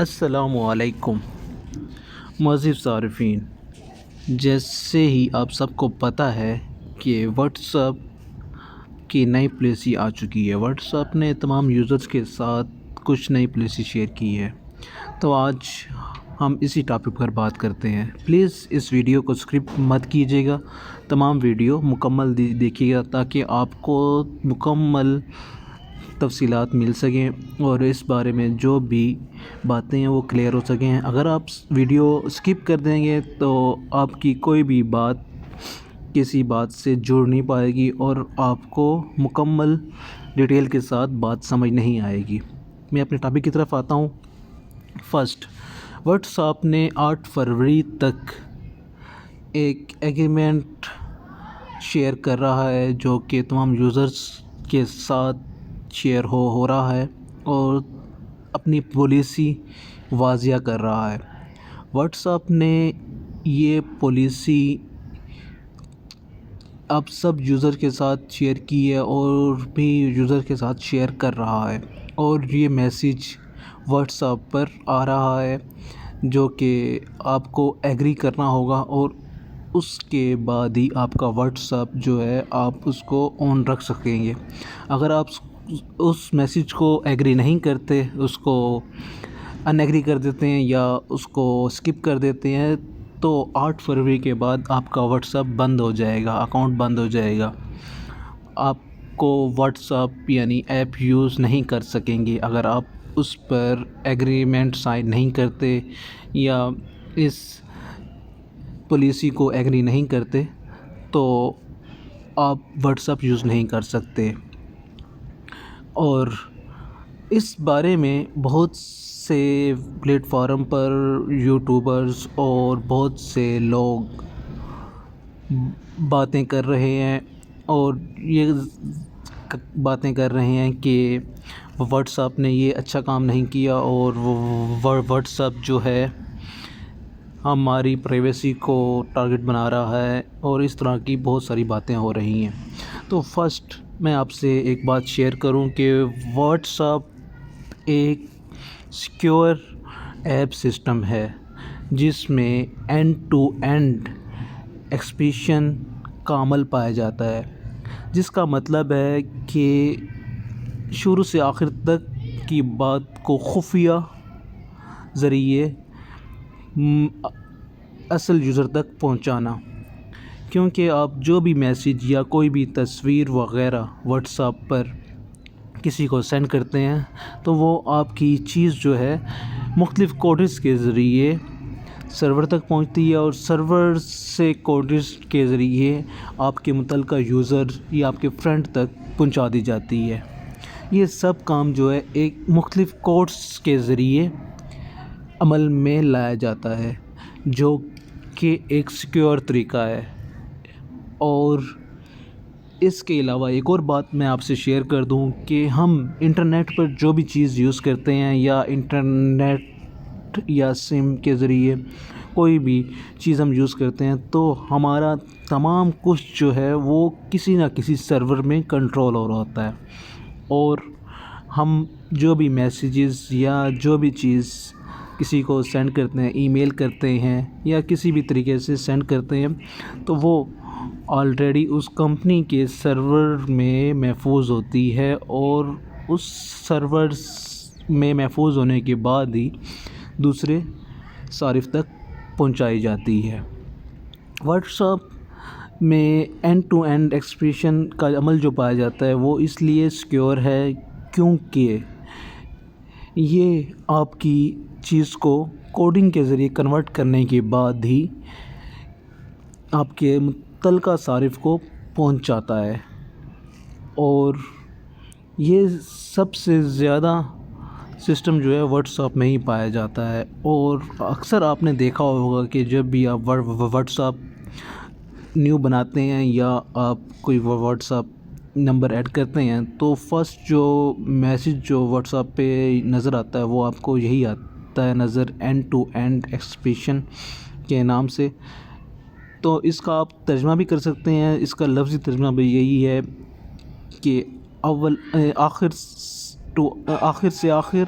السلام علیکم معزز صارفین، جیسے ہی آپ سب کو پتہ ہے کہ واٹس ایپ کی نئی پالیسی آ چکی ہے۔ واٹس ایپ نے تمام یوزرز کے ساتھ کچھ نئی پالیسی شیئر کی ہے، تو آج ہم اسی ٹاپک پر بات کرتے ہیں۔ پلیز اس ویڈیو کو اسکرپ مت کیجیے گا، تمام ویڈیو مکمل دیکھیے گا تاکہ آپ کو مکمل تفصیلات مل سکیں اور اس بارے میں جو بھی باتیں ہیں وہ کلیئر ہو سکیں۔ اگر آپ ویڈیو اسکپ کر دیں گے تو آپ کی کوئی بھی بات کسی بات سے جڑ نہیں پائے گی اور آپ کو مکمل ڈیٹیل کے ساتھ بات سمجھ نہیں آئے گی۔ میں اپنے ٹاپک کی طرف آتا ہوں۔ فرسٹ، واٹس ایپ نے 8 فروری تک ایک ایگریمنٹ شیئر کر رہا ہے جو کہ تمام یوزرز کے ساتھ شیئر ہو رہا ہے اور اپنی پالیسی واضح کر رہا ہے۔ واٹس ایپ نے یہ پالیسی اب سب یوزر کے ساتھ شیئر کی ہے اور بھی یوزر کے ساتھ شیئر کر رہا ہے، اور یہ میسیج واٹس ایپ پر آ رہا ہے جو کہ آپ کو ایگری کرنا ہوگا، اور اس کے بعد ہی آپ کا واٹس ایپ جو ہے آپ اس کو آن رکھ سکیں گے۔ اگر آپ اس میسیج کو ایگری نہیں کرتے، اس کو ان ایگری کر دیتے ہیں یا اس کو اسکپ کر دیتے ہیں، تو 8 فروری کے بعد آپ کا واٹس ایپ بند ہو جائے گا، اکاؤنٹ بند ہو جائے گا۔ آپ کو واٹس ایپ یعنی ایپ یوز نہیں کر سکیں گے اگر آپ اس پر ایگریمنٹ سائن نہیں کرتے یا اس پالیسی کو ایگری نہیں کرتے، تو آپ واٹس ایپ یوز نہیں کر سکتے۔ اور اس بارے میں بہت سے پلیٹ فارم پر یوٹیوبرز اور بہت سے لوگ باتیں کر رہے ہیں، اور یہ باتیں کر رہے ہیں کہ واٹس ایپ نے یہ اچھا کام نہیں کیا اور واٹس ایپ جو ہے ہماری پرائیویسی کو ٹارگٹ بنا رہا ہے، اور اس طرح کی بہت ساری باتیں ہو رہی ہیں۔ تو فرسٹ میں آپ سے ایک بات شیئر کروں کہ واٹس ایپ ایک سیکیور ایپ سسٹم ہے جس میں اینڈ ٹو اینڈ ایکسپریشن کا عمل پایا جاتا ہے، جس کا مطلب ہے کہ شروع سے آخر تک کی بات کو خفیہ ذریعے اصل یوزر تک پہنچانا۔ کیونکہ آپ جو بھی میسیج یا کوئی بھی تصویر وغیرہ واٹس ایپ پر کسی کو سینڈ کرتے ہیں تو وہ آپ کی چیز جو ہے مختلف کوڈز کے ذریعے سرور تک پہنچتی ہے، اور سرور سے کوڈز کے ذریعے آپ کے متعلقہ یوزر یا آپ کے فرینڈ تک پہنچا دی جاتی ہے۔ یہ سب کام جو ہے ایک مختلف کوڈز کے ذریعے عمل میں لایا جاتا ہے، جو کہ ایک سیکیور طریقہ ہے۔ اور اس کے علاوہ ایک اور بات میں آپ سے شیئر کر دوں کہ ہم انٹرنیٹ پر جو بھی چیز یوز کرتے ہیں یا انٹرنیٹ یا سم کے ذریعے کوئی بھی چیز ہم یوز کرتے ہیں، تو ہمارا تمام کچھ جو ہے وہ کسی نہ کسی سرور میں کنٹرول ہو رہا ہوتا ہے، اور ہم جو بھی میسیجز یا جو بھی چیز کسی کو سینڈ کرتے ہیں، ای میل کرتے ہیں یا کسی بھی طریقے سے سینڈ کرتے ہیں، تو وہ آلریڈی اس کمپنی کے سرور میں محفوظ ہوتی ہے، اور اس سرور میں محفوظ ہونے کے بعد ہی دوسرے صارف تک پہنچائی جاتی ہے۔ واٹس ایپ میں اینڈ ٹو اینڈ ایکسپریشن کا عمل جو پایا جاتا ہے وہ اس لیے سیکیور ہے کیونکہ یہ آپ کی چیز کو کوڈنگ کے ذریعے کنورٹ کرنے کے بعد ہی آپ کے متعلقہ صارف کو پہنچاتا ہے، اور یہ سب سے زیادہ سسٹم جو ہے واٹس ایپ میں ہی پایا جاتا ہے۔ اور اکثر آپ نے دیکھا ہوگا کہ جب بھی آپ واٹس ایپ نیو بناتے ہیں یا آپ کوئی واٹس ایپ نمبر ایڈ کرتے ہیں تو فرسٹ جو میسیج جو واٹس ایپ پہ نظر آتا ہے وہ آپ کو یہی آتا ہے نظر، اینڈ ٹو اینڈ ایکسپریشن کے نام سے۔ تو اس کا آپ ترجمہ بھی کر سکتے ہیں، اس کا لفظی ترجمہ بھی یہی ہے کہ آخر سے آخر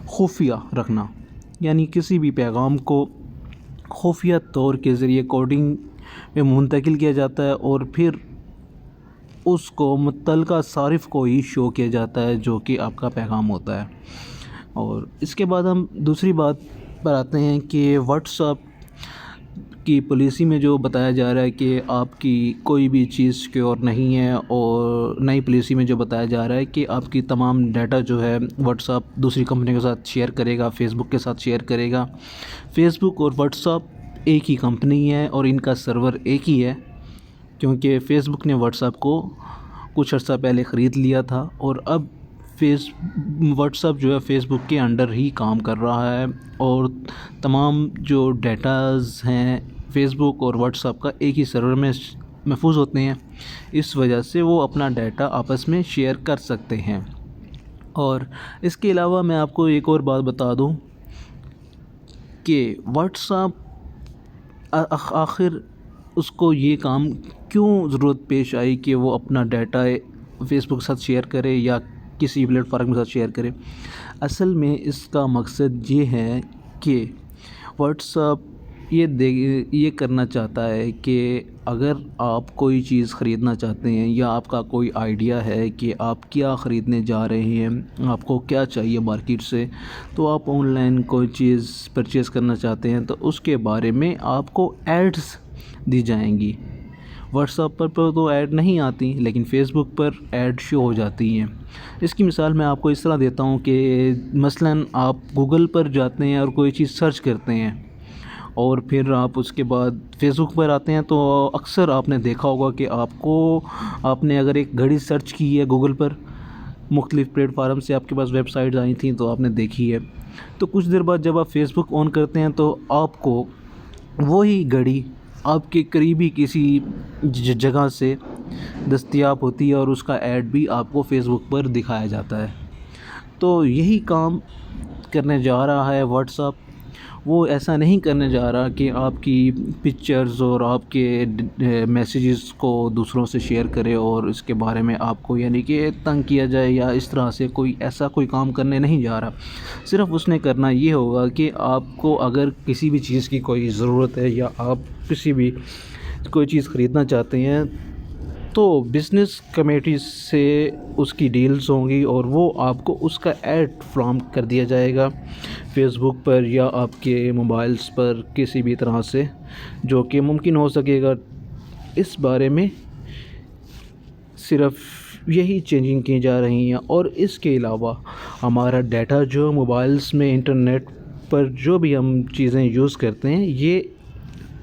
خفیہ رکھنا۔ یعنی کسی بھی پیغام کو خفیہ طور کے ذریعے کوڈنگ میں منتقل کیا جاتا ہے اور پھر اس کو متعلقہ صارف کو ہی شو کیا جاتا ہے جو کہ آپ کا پیغام ہوتا ہے۔ اور اس کے بعد ہم دوسری بات پر آتے ہیں کہ واٹس ایپ کی پالیسی میں جو بتایا جا رہا ہے کہ آپ کی کوئی بھی چیز سیکیور نہیں ہے، اور نئی پالیسی میں جو بتایا جا رہا ہے کہ آپ کی تمام ڈیٹا جو ہے واٹس ایپ دوسری کمپنی کے ساتھ شیئر کرے گا، فیس بک کے ساتھ شیئر کرے گا۔ فیس بک اور واٹس ایپ ایک ہی کمپنی ہے اور ان کا سرور ایک ہی ہے، کیونکہ فیس بک نے واٹس ایپ کو کچھ عرصہ پہلے خرید لیا تھا، اور اب واٹس ایپ جو ہے فیس بک کے انڈر ہی کام کر رہا ہے، اور تمام جو ڈیٹاز ہیں فیس بک اور واٹس ایپ کا ایک ہی سرور میں محفوظ ہوتے ہیں، اس وجہ سے وہ اپنا ڈیٹا آپس میں شیئر کر سکتے ہیں۔ اور اس کے علاوہ میں آپ کو ایک اور بات بتا دوں کہ واٹس ایپ آخر اس کو یہ کام کیوں ضرورت پیش آئی کہ وہ اپنا ڈیٹا فیس بک کے ساتھ شیئر کرے یا کسی پلیٹ فارم کے ساتھ شیئر کرے۔ اصل میں اس کا مقصد یہ ہے کہ واٹس ایپ یہ کرنا چاہتا ہے کہ اگر آپ کوئی چیز خریدنا چاہتے ہیں یا آپ کا کوئی آئیڈیا ہے کہ آپ کیا خریدنے جا رہے ہیں، آپ کو کیا چاہیے مارکیٹ سے، تو آپ آن لائن کوئی چیز پرچیز کرنا چاہتے ہیں تو اس کے بارے میں آپ کو ایڈز دی جائیں گی۔ واٹس ایپ پر تو ایڈ نہیں آتی، لیکن فیس بک پر ایڈ شو ہو جاتی ہیں۔ اس کی مثال میں آپ کو اس طرح دیتا ہوں کہ مثلاً آپ گوگل پر جاتے ہیں اور کوئی چیز سرچ کرتے ہیں، اور پھر آپ اس کے بعد فیس بک پر آتے ہیں، تو اکثر آپ نے دیکھا ہوگا کہ آپ نے اگر ایک گھڑی سرچ کی ہے گوگل پر، مختلف پلیٹ فارم سے آپ کے پاس ویب سائٹس آئی تھیں تو آپ نے دیکھی ہے، تو کچھ دیر بعد جب آپ فیس بک آن کرتے ہیں تو آپ کو وہی گھڑی آپ کے قریبی کسی جگہ سے دستیاب ہوتی ہے، اور اس کا ایڈ بھی آپ کو فیس بک پر دکھایا جاتا ہے۔ تو یہی کام کرنے جا رہا ہے واٹس ایپ۔ وہ ایسا نہیں کرنے جا رہا کہ آپ کی پکچرز اور آپ کے میسیجز کو دوسروں سے شیئر کرے اور اس کے بارے میں آپ کو یعنی کہ تنگ کیا جائے، یا اس طرح سے کوئی کام کرنے نہیں جا رہا۔ صرف اس نے کرنا یہ ہوگا کہ آپ کو اگر کسی بھی چیز کی کوئی ضرورت ہے یا آپ کسی بھی کوئی چیز خریدنا چاہتے ہیں، تو بزنس کمیٹی سے اس کی ڈیلز ہوں گی اور وہ آپ کو اس کا ایڈ فراہم کر دیا جائے گا فیس بک پر یا آپ کے موبائلز پر کسی بھی طرح سے، جو کہ ممکن ہو سکے گا۔ اس بارے میں صرف یہی چینجنگ کی جا رہی ہیں، اور اس کے علاوہ ہمارا ڈیٹا جو موبائلز میں انٹرنیٹ پر جو بھی ہم چیزیں یوز کرتے ہیں، یہ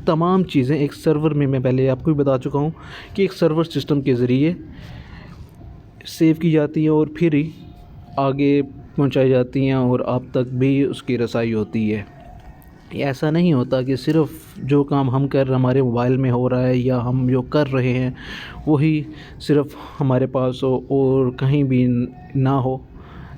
تمام چیزیں ایک سرور میں پہلے آپ کو بھی بتا چکا ہوں کہ ایک سرور سسٹم کے ذریعے سیو کی جاتی ہیں اور پھر ہی آگے پہنچائی جاتی ہیں، اور آپ تک بھی اس کی رسائی ہوتی ہے۔ ایسا نہیں ہوتا کہ صرف جو کام ہم ہمارے موبائل میں ہو رہا ہے یا ہم جو کر رہے ہیں وہی صرف ہمارے پاس ہو اور کہیں بھی نہ ہو۔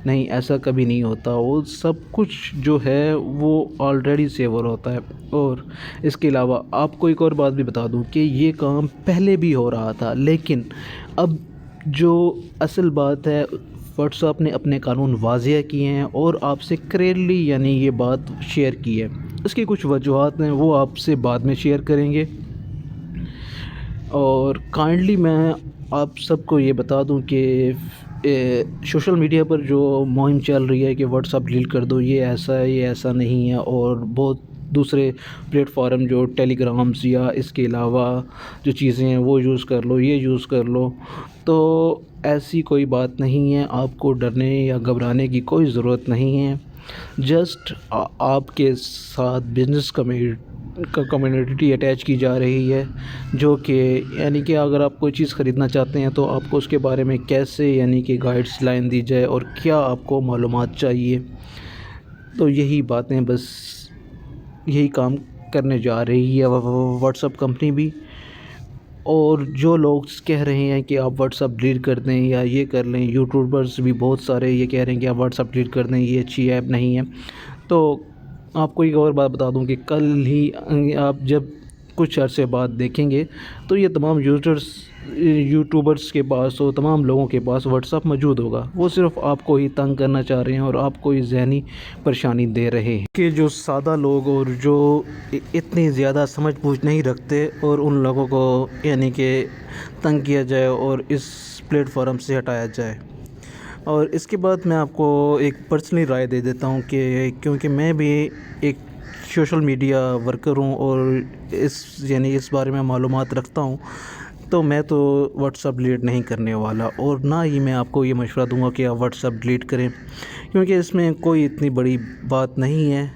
نہیں، ایسا کبھی نہیں ہوتا، وہ سب کچھ جو ہے وہ آلریڈی سیور ہوتا ہے۔ اور اس کے علاوہ آپ کو ایک اور بات بھی بتا دوں کہ یہ کام پہلے بھی ہو رہا تھا، لیکن اب جو اصل بات ہے، واٹس ایپ نے اپنے قانون واضح کیے ہیں اور آپ سے کلیئرلی یعنی یہ بات شیئر کی ہے۔ اس کی کچھ وجوہات ہیں، وہ آپ سے بعد میں شیئر کریں گے۔ اور کائنڈلی میں آپ سب کو یہ بتا دوں کہ سوشل میڈیا پر جو مہم چل رہی ہے کہ واٹس ایپ ڈیلیٹ کر دو، یہ ایسا ہے، یہ ایسا نہیں ہے، اور بہت دوسرے پلیٹ فارم جو ٹیلی گرامز یا اس کے علاوہ جو چیزیں ہیں وہ یوز کر لو، یہ یوز کر لو، تو ایسی کوئی بات نہیں ہے۔ آپ کو ڈرنے یا گھبرانے کی کوئی ضرورت نہیں ہے۔ جسٹ آپ کے ساتھ بزنس کمیونٹی اٹیچ کی جا رہی ہے، جو کہ یعنی کہ اگر آپ کوئی چیز خریدنا چاہتے ہیں تو آپ کو اس کے بارے میں کیسے یعنی کہ گائیڈز لائن دی جائے اور کیا آپ کو معلومات چاہیے، تو یہی باتیں بس یہی کام کرنے جا رہی ہے واٹس ایپ کمپنی بھی۔ اور جو لوگ کہہ رہے ہیں کہ آپ واٹس ایپ ڈیلیٹ کر دیں یا یہ کر لیں، یوٹیوبرز بھی بہت سارے یہ کہہ رہے ہیں کہ آپ واٹس ایپ ڈیلیٹ کر دیں، یہ اچھی ایپ نہیں ہے، تو آپ کو ایک اور بات بتا دوں کہ کل ہی آپ جب کچھ عرصے بعد دیکھیں گے تو یہ تمام یوٹیوبرز کے پاس اور تمام لوگوں کے پاس واٹس ایپ موجود ہوگا. وہ صرف آپ کو ہی تنگ کرنا چاہ رہے ہیں اور آپ کو ہی ذہنی پریشانی دے رہے ہیں کہ جو سادہ لوگ اور جو اتنی زیادہ سمجھ بوجھ نہیں رکھتے اور ان لوگوں کو یعنی کہ تنگ کیا جائے اور اس پلیٹ فارم سے ہٹایا جائے. اور اس کے بعد میں آپ کو ایک پرسنلی رائے دے دیتا ہوں کہ کیونکہ میں بھی ایک سوشل میڈیا ورکر ہوں اور اس بارے میں معلومات رکھتا ہوں، تو میں تو واٹس ایپ ڈیلیٹ نہیں کرنے والا اور نہ ہی میں آپ کو یہ مشورہ دوں گا کہ آپ واٹس ایپ ڈیلیٹ کریں، کیونکہ اس میں کوئی اتنی بڑی بات نہیں ہے.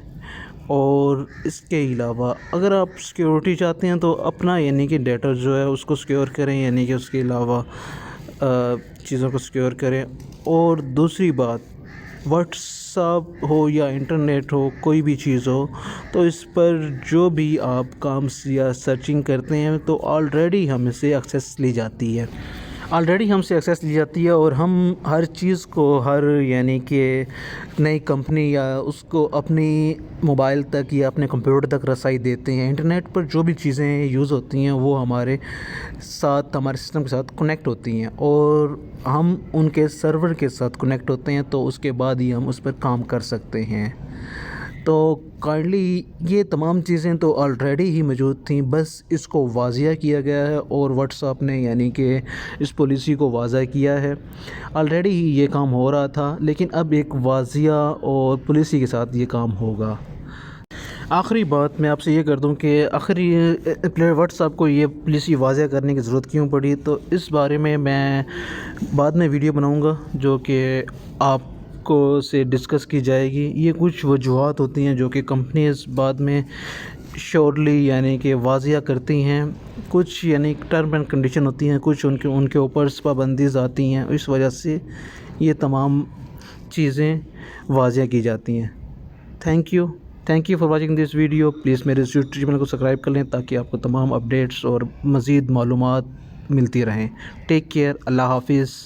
اور اس کے علاوہ اگر آپ سیکیورٹی چاہتے ہیں تو اپنا یعنی کہ ڈیٹا جو ہے اس کو سیکیور کریں، یعنی کہ اس کے علاوہ چیزوں کو سیکیور کریں. اور دوسری بات، واٹس ایپ ہو یا انٹرنیٹ ہو، کوئی بھی چیز ہو، تو اس پر جو بھی آپ کام یا سرچنگ کرتے ہیں تو آلریڈی ہم سے ایکسیس لی جاتی ہے اور ہم ہر چیز کو یعنی کہ نئی کمپنی یا اس کو اپنی موبائل تک یا اپنے کمپیوٹر تک رسائی دیتے ہیں. انٹرنیٹ پر جو بھی چیزیں یوز ہوتی ہیں وہ ہمارے سسٹم کے ساتھ کنیکٹ ہوتی ہیں اور ہم ان کے سرور کے ساتھ کنیکٹ ہوتے ہیں، تو اس کے بعد ہی ہم اس پر کام کر سکتے ہیں. تو کائنڈلی یہ تمام چیزیں تو آلریڈی ہی موجود تھیں، بس اس کو واضح کیا گیا ہے اور واٹس ایپ نے یعنی کہ اس پالیسی کو واضح کیا ہے. آلریڈی ہی یہ کام ہو رہا تھا، لیکن اب ایک واضح اور پالیسی کے ساتھ یہ کام ہوگا. آخری بات میں آپ سے یہ کر دوں کہ آخر واٹس ایپ کو یہ پالیسی واضح کرنے کی ضرورت کیوں پڑی، تو اس بارے میں بعد میں ویڈیو بناؤں گا جو کہ آپ کو سے ڈسکس کی جائے گی. یہ کچھ وجوہات ہوتی ہیں جو کہ کمپنیز بعد میں شیورلی یعنی کہ واضح کرتی ہیں، کچھ یعنی ٹرم اینڈ کنڈیشن ہوتی ہیں، کچھ ان کے اوپر پابندیز آتی ہیں، اس وجہ سے یہ تمام چیزیں واضح کی جاتی ہیں. Thank you for watching this video. Please میرے یوٹیوب چینل کو سبسکرائب کر لیں تاکہ آپ کو تمام اپڈیٹس اور مزید معلومات ملتی رہیں. Take care. اللہ حافظ.